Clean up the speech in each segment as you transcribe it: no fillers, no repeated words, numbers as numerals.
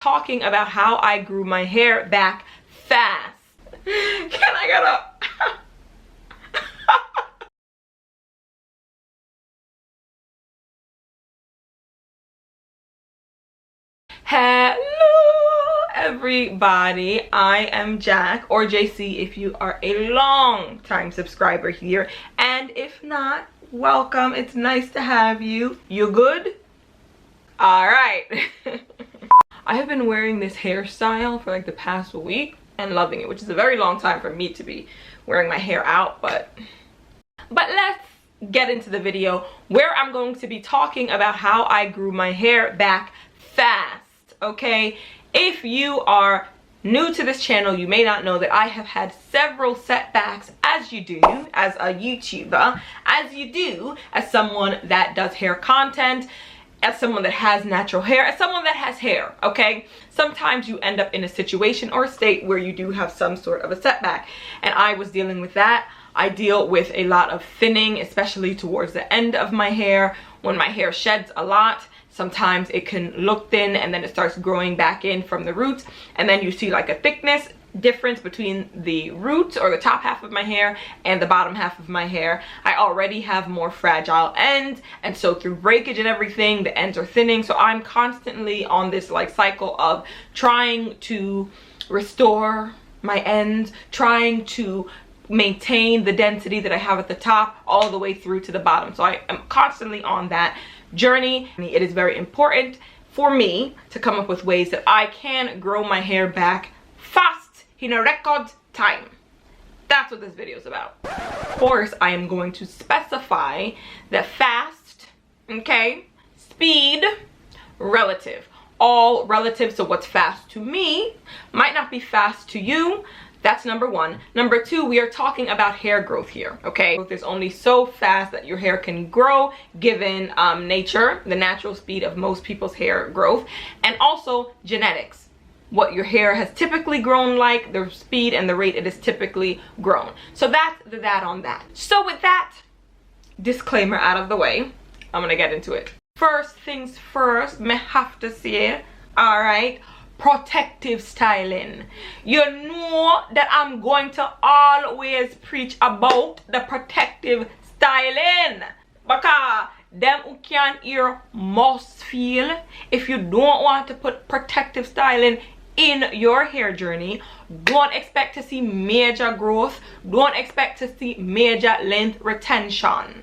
talking about how I grew my hair back fast. Can I get up? Hello everybody, I am Jack, or JC if you are a long time subscriber here, and if not, welcome. It's nice to have you. You good? All right. I have been wearing this hairstyle for like the past week and loving it, which is a very long time for me to be wearing my hair out, but let's get into the video where I'm going to be talking about how I grew my hair back fast. Okay, if you are new to this channel, you may not know that I have had several setbacks, as you do as a YouTuber, as you do as someone that does hair content, as someone that has natural hair, as someone that has hair. Okay, sometimes you end up in a situation or a state where you do have some sort of a setback, and I was dealing with that. I deal with a lot of thinning, especially towards the end of my hair. When my hair sheds a lot, sometimes it can look thin and then it starts growing back in from the roots, and then you see like a thickness difference between the roots or the top half of my hair and the bottom half of my hair. I already have more fragile ends, and so through breakage and everything, the ends are thinning. So I'm constantly on this like cycle of trying to restore my ends, trying to maintain the density that I have at the top all the way through to the bottom. So I am constantly on that journey. It is very important for me to come up with ways that I can grow my hair back fast in a record time. That's what this video is about. Of course, I am going to specify that fast, okay, speed, relative, all relative. So what's fast to me might not be fast to you. That's number one. Number two, we are talking about hair growth here, okay? Growth is only so fast that your hair can grow given nature, the natural speed of most people's hair growth, and also genetics. What your hair has typically grown like, the speed and the rate it is typically grown. So that's that on that. So with that disclaimer out of the way, I'm gonna get into it. First things first, me have to say, all right, protective styling. You know that I'm going to always preach about the protective styling, because them who can't hear must feel. If you don't want to put protective styling in your hair journey, don't expect to see major growth, don't expect to see major length retention.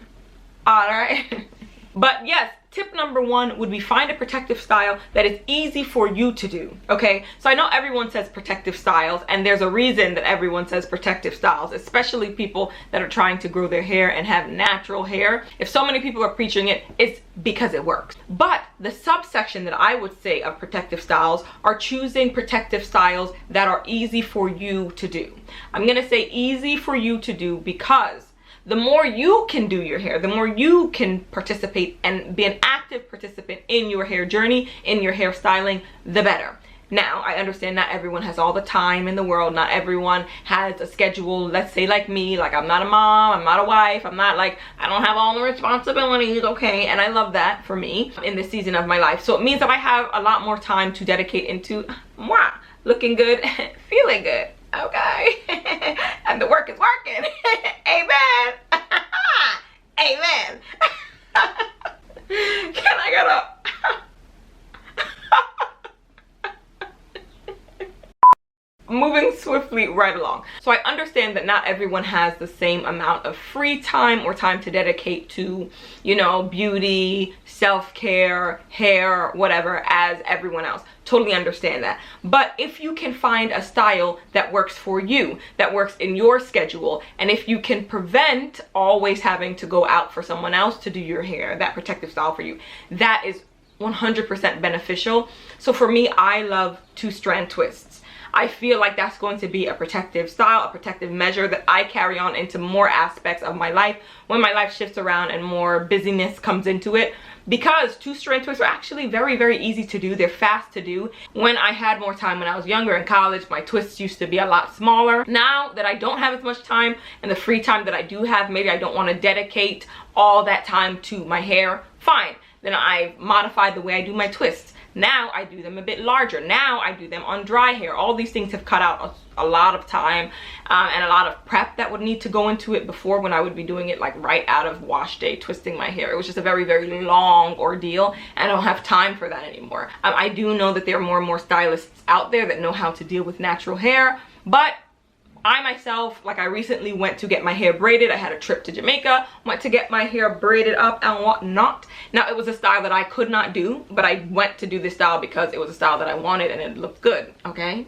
All right. But yes, tip number one would be find a protective style that is easy for you to do, okay? So I know everyone says protective styles, and there's a reason that everyone says protective styles, especially people that are trying to grow their hair and have natural hair. If so many people are preaching it, it's because it works. But the subsection that I would say of protective styles are choosing protective styles that are easy for you to do. I'm gonna say easy for you to do because the more you can do your hair, the more you can participate and be an active participant in your hair journey, in your hair styling, the better. Now, I understand not everyone has all the time in the world. Not everyone has a schedule, let's say like me. Like, I'm not a mom, I'm not a wife, I'm not like, I don't have all the responsibilities, okay? And I love that for me in this season of my life. So it means that I have a lot more time to dedicate into moi, looking good, feeling good. Okay. And the work is working. Amen. Amen. Can I get up? Moving swiftly right along. So I understand that not everyone has the same amount of free time or time to dedicate to, you know, beauty, self-care, hair, whatever, as everyone else. Totally understand that. But if you can find a style that works for you, that works in your schedule, and if you can prevent always having to go out for someone else to do your hair, that protective style for you, that is 100% beneficial. So for me, I love two-strand twists. I feel like that's going to be a protective style, a protective measure that I carry on into more aspects of my life when my life shifts around and more busyness comes into it. Because two-strand twists are actually very, very easy to do. They're fast to do. When I had more time when I was younger in college, my twists used to be a lot smaller. Now that I don't have as much time, and the free time that I do have, maybe I don't want to dedicate all that time to my hair, fine. Then I've modified the way I do my twists. Now I do them a bit larger. Now I do them on dry hair. All these things have cut out a lot of time and a lot of prep that would need to go into it before, when I would be doing it like right out of wash day, twisting my hair. It was just a very, very long ordeal, and I don't have time for that anymore. I do know that there are more and more stylists out there that know how to deal with natural hair, but I myself, like, I recently went to get my hair braided. I had a trip to Jamaica, went to get my hair braided up and whatnot. Now, it was a style that I could not do, but I went to do this style because it was a style that I wanted and it looked good, okay?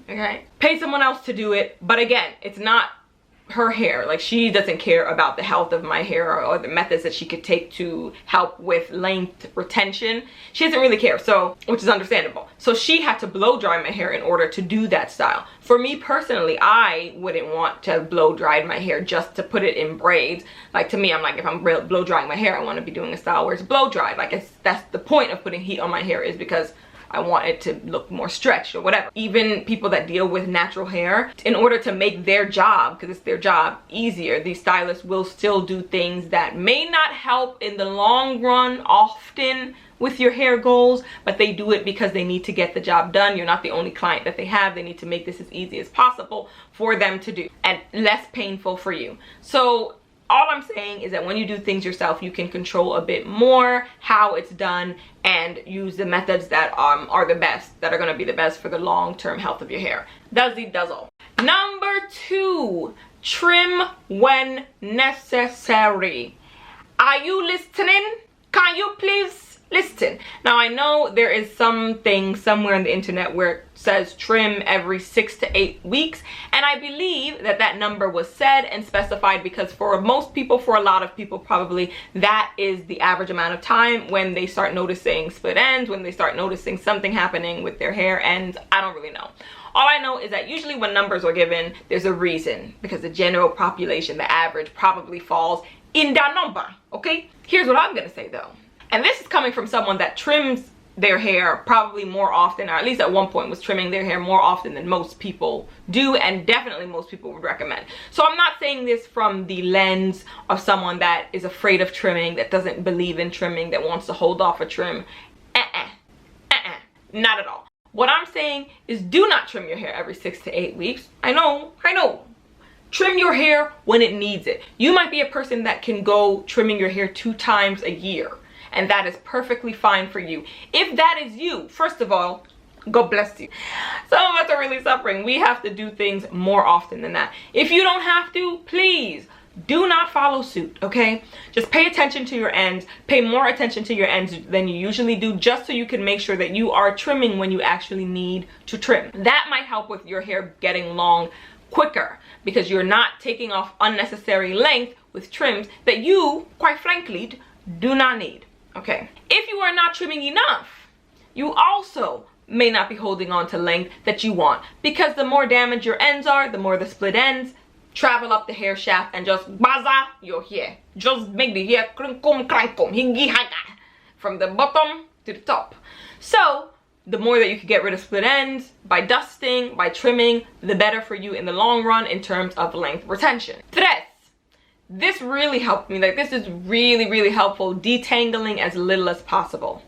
Pay someone else to do it, but again, it's not her hair. Like, she doesn't care about the health of my hair or the methods that she could take to help with length retention. She doesn't really care, so, which is understandable. So she had to blow dry my hair in order to do that style. For me personally, I wouldn't want to blow dry my hair just to put it in braids. Like, to me, I'm like, if I'm blow drying my hair, I want to be doing a style where it's blow dried. Like, that's the point of putting heat on my hair, is because I want it to look more stretched or whatever. Even people that deal with natural hair, in order to make their job, because it's their job, easier, these stylists will still do things that may not help in the long run often with your hair goals, but they do it because they need to get the job done. You're not the only client that they have. They need to make this as easy as possible for them to do and less painful for you. So all I'm saying is that when you do things yourself, you can control a bit more how it's done and use the methods that are the best, that are going to be the best for the long-term health of your hair. That's the dozzle. Number 2, trim when necessary. Are you listening? Can you please listen? Now, I know there is something somewhere on the internet where it says trim every 6 to 8 weeks, and I believe that that number was said and specified because for most people, for a lot of people probably, that is the average amount of time when they start noticing split ends, when they start noticing something happening with their hair ends. I don't really know. All I know is that usually when numbers are given, there's a reason, because the general population, the average, probably falls in that number, okay? Here's what I'm gonna say though, and this is coming from someone that trims their hair probably more often, or at least at one point was trimming their hair more often than most people do, and definitely most people would recommend. So I'm not saying this from the lens of someone that is afraid of trimming, that doesn't believe in trimming, that wants to hold off a trim. Not at all. What I'm saying is, do not trim your hair every 6 to 8 weeks. I know. Trim your hair when it needs it. You might be a person that can go trimming your hair 2 times a year, and that is perfectly fine for you. If that is you, first of all, God bless you. Some of us are really suffering. We have to do things more often than that. If you don't have to, please do not follow suit, okay? Just pay attention to your ends. Pay more attention to your ends than you usually do, just so you can make sure that you are trimming when you actually need to trim. That might help with your hair getting long quicker, because you're not taking off unnecessary length with trims that you, quite frankly, do not need. Okay, if you are not trimming enough, you also may not be holding on to length that you want, because the more damaged your ends are, the more the split ends travel up the hair shaft and just baza your hair. Just make the hair crankum crankum hingi haga from the bottom to the top. So the more that you can get rid of split ends by dusting, by trimming, the better for you in the long run in terms of length retention. Tres. This really helped me. Like, this is really helpful. Detangling as little as possible.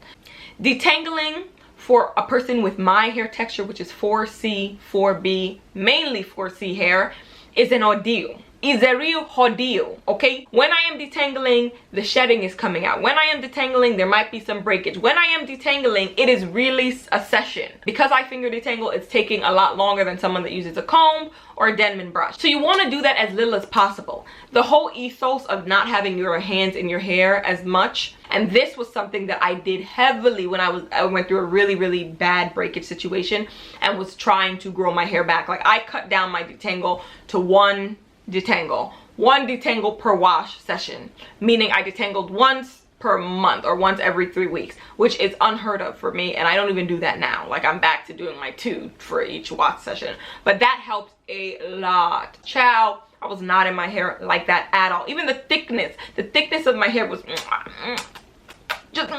Detangling for a person with my hair texture, which is 4C, 4B, mainly 4C hair, is an ordeal. Is a real ordeal, okay? When I am detangling, the shedding is coming out. When I am detangling, there might be some breakage. When I am detangling, it is really a session. Because I finger detangle, it's taking a lot longer than someone that uses a comb or a Denman brush. So you want to do that as little as possible. The whole ethos of not having your hands in your hair as much, and this was something that I did heavily when I went through a really bad breakage situation and was trying to grow my hair back. Like, I cut down my detangle to one detangle per wash session, meaning I detangled once per month or once every 3 weeks, which is unheard of for me, and I don't even do that now. Like, I'm back to doing my 2 for each wash session, but that helps a lot. Ciao. I was not in my hair like that at all. Even the thickness of my hair was just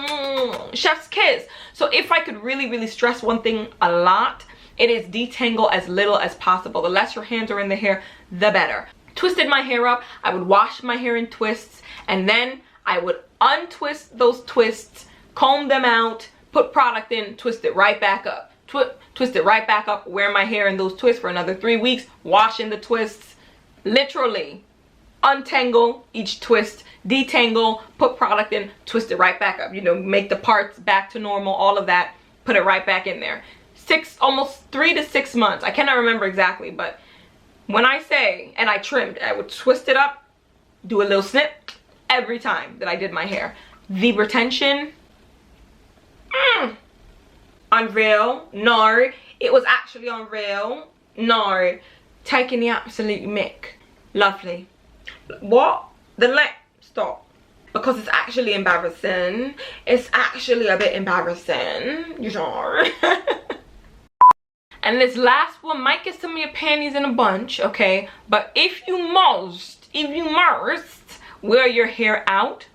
chef's kiss. So if I could really stress one thing a lot, it is detangle as little as possible. The less your hands are in the hair, the better. Twisted my hair up, I would wash my hair in twists, and then I would untwist those twists, comb them out, put product in, twist it right back up, twist it right back up, wear my hair in those twists for another 3 weeks, wash in the twists, literally untangle each twist, detangle, put product in, twist it right back up, you know, make the parts back to normal, all of that, put it right back in there. Almost 3 to 6 months, I cannot remember exactly, but when I say, and I trimmed, I would twist it up, do a little snip every time that I did my hair. The retention, unreal. No, it was actually unreal. No, taking the absolute mick. Lovely. What? The length, stop. Because it's actually embarrassing. It's actually a bit embarrassing, you know. And this last one might get some of your panties in a bunch, okay? But if you must wear your hair out,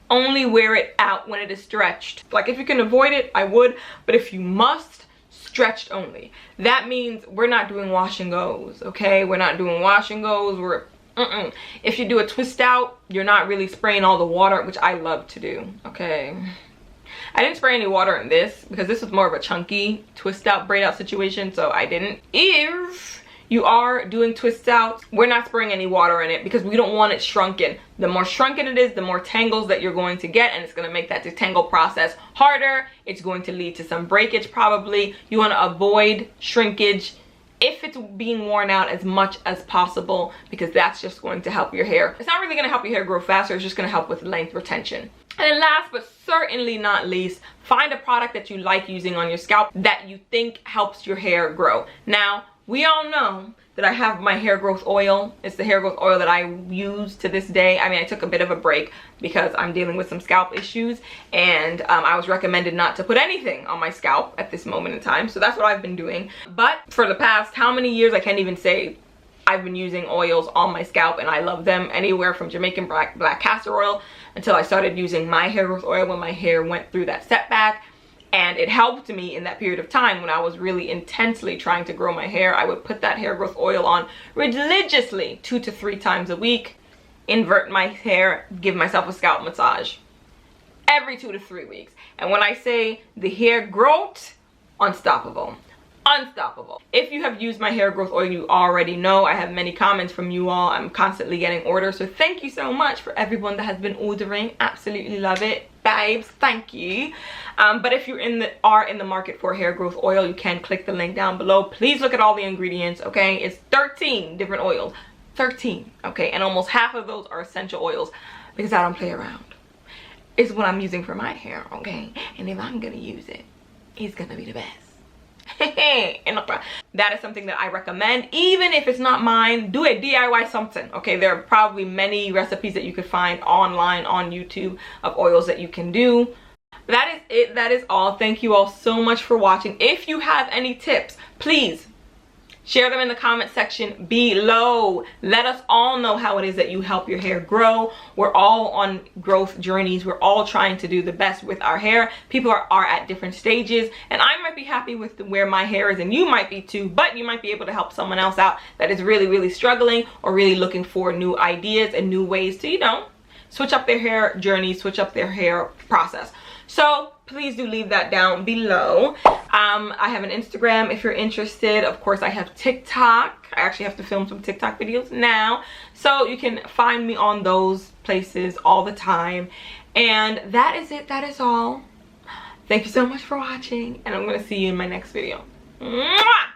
only wear it out when it is stretched. Like, if you can avoid it, I would, but if you must, stretched only. That means we're not doing wash and goes, okay? We're not doing wash and goes. If you do a twist out, you're not really spraying all the water, which I love to do, okay? I didn't spray any water in this because this was more of a chunky twist out, braid out situation, so I didn't. If you are doing twist outs, we're not spraying any water in it because we don't want it shrunken. The more shrunken it is, the more tangles that you're going to get, and it's going to make that detangle process harder. It's going to lead to some breakage probably. You want to avoid shrinkage if it's being worn out as much as possible, because that's just going to help your hair. It's not really going to help your hair grow faster, it's just going to help with length retention. And then last but certainly not least, find a product that you like using on your scalp that you think helps your hair grow. Now, we all know that I have my hair growth oil. It's the hair growth oil that I use to this day. I mean, I took a bit of a break because I'm dealing with some scalp issues, and I was recommended not to put anything on my scalp at this moment in time. So that's what I've been doing. But for the past how many years, I can't even say, I've been using oils on my scalp, and I love them. Anywhere from Jamaican black castor oil until I started using my hair growth oil when my hair went through that setback. And it helped me in that period of time when I was really intensely trying to grow my hair. I would put that hair growth oil on religiously 2 to 3 times a week, invert my hair, give myself a scalp massage every 2 to 3 weeks. And when I say the hair growth, unstoppable. Unstoppable. If you have used my hair growth oil, you already know. I have many comments from you all. I'm constantly getting orders, so thank you so much for everyone that has been ordering. Absolutely love it, babes. Thank you. But if you're in the market for hair growth oil, you can click the link down below. Please look at all the ingredients, okay? It's 13 different oils. 13, okay? And almost half of those are essential oils because I don't play around. It's what I'm using for my hair, okay? And if I'm gonna use it, it's gonna be the best. And that is something that I recommend. Even if it's not mine, do a DIY something, okay? There are probably many recipes that you could find online on YouTube of oils that you can do. That is it. That is all. Thank you all so much for watching. If you have any tips, please share them in the comment section below. Let us all know how it is that you help your hair grow. We're all on growth journeys. We're all trying to do the best with our hair. People are at different stages, and I might be happy with where my hair is, and you might be too, but you might be able to help someone else out that is really, really struggling or really looking for new ideas and new ways to, you know, switch up their hair journey, switch up their hair process. So please do leave that down below. I have an Instagram if you're interested. Of course, I have TikTok. I actually have to film some TikTok videos now, so you can find me on those places all the time. And that is it. That is all. Thank you so much for watching, and I'm gonna see you in my next video. Mwah!